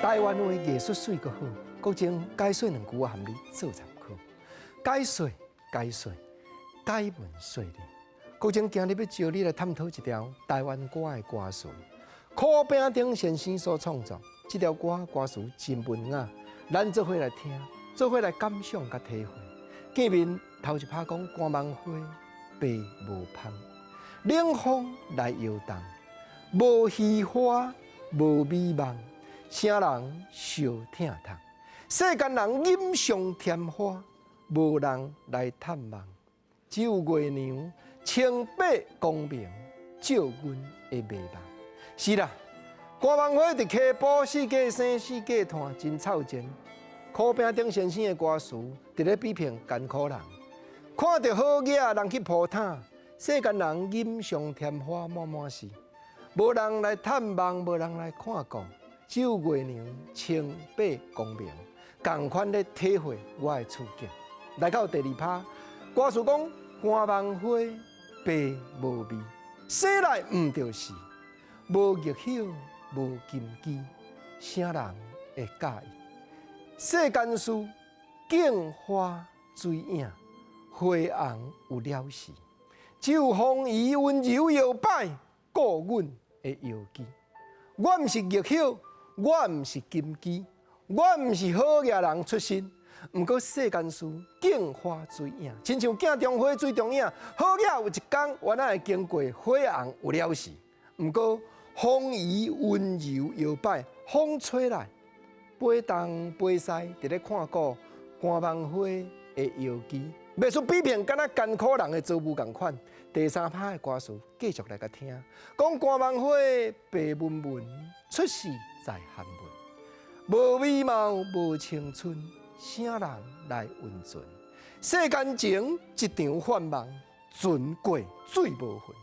台湾话艺术水阁好，国情解说2句含你做参考。解说，解文说理。国情今日要招你来探讨一条台湾歌的歌词。柯炳丁先生所创作这条歌词真文雅，咱做伙来听，做伙来感想甲体会。见面头一拍讲寒芒花白无芳，冷风来摇动，无虚华无美梦。啥人笑疼痛？世间人饮上添花，无人来探望。只有月娘清白光明，照阮的美梦。是啦，寒芒花伫溪埔四界生四界叹，真草贱。柯炳丁先生的歌词伫咧批评艰苦人，看到好野人去扑炭，世间人饮上添花满满是，无人来探望，无人来看顾。只有月娘清白光明，同款咧体会我的处境。来到第2趴，歌词讲寒芒花白无味，生来毋着是，无玉晓无金枝，啥人会介意？世间事镜花水影，花红有了时，只有风雨温柔摇摆，顾阮的摇枝。我毋是玉晓。我毋是金枝，我毋是好野人出身，毋过世间事镜花水影，亲像镜中花水中影，好野有一天原来会经过花红有了时，毋过风雨温柔摇摆，风吹来，飞东飞西，伫咧看顾寒芒花的摇枝，袂出比片，敢若艰苦人的遭遇共款。第3趴的歌词继续来甲听，讲寒芒花白文文，出世在寒门，无美貌无青春，啥人来温存？世间情一场幻梦，船过水无痕。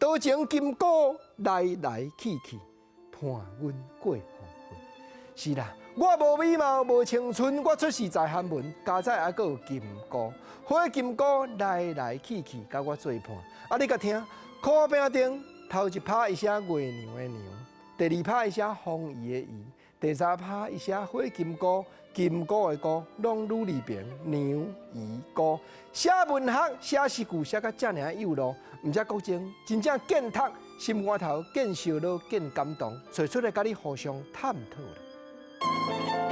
多情金戈来来去去，伴阮过黄昏。是啦，我无美貌无青春，我出世在寒门，家在还阁有金戈，花金戈来来去去，甲我做伴。啊，你甲听，柯炳丁头1趴伊写月娘的娘。第2趴伊写风雨的雨，第3趴伊写火金戈，金戈的戈，拢愈离平娘姨歌。写文学、写诗句，写甲遮尔有路，毋则国情真正见读，心肝头见烧脑，见感动，找出来甲你互相探讨。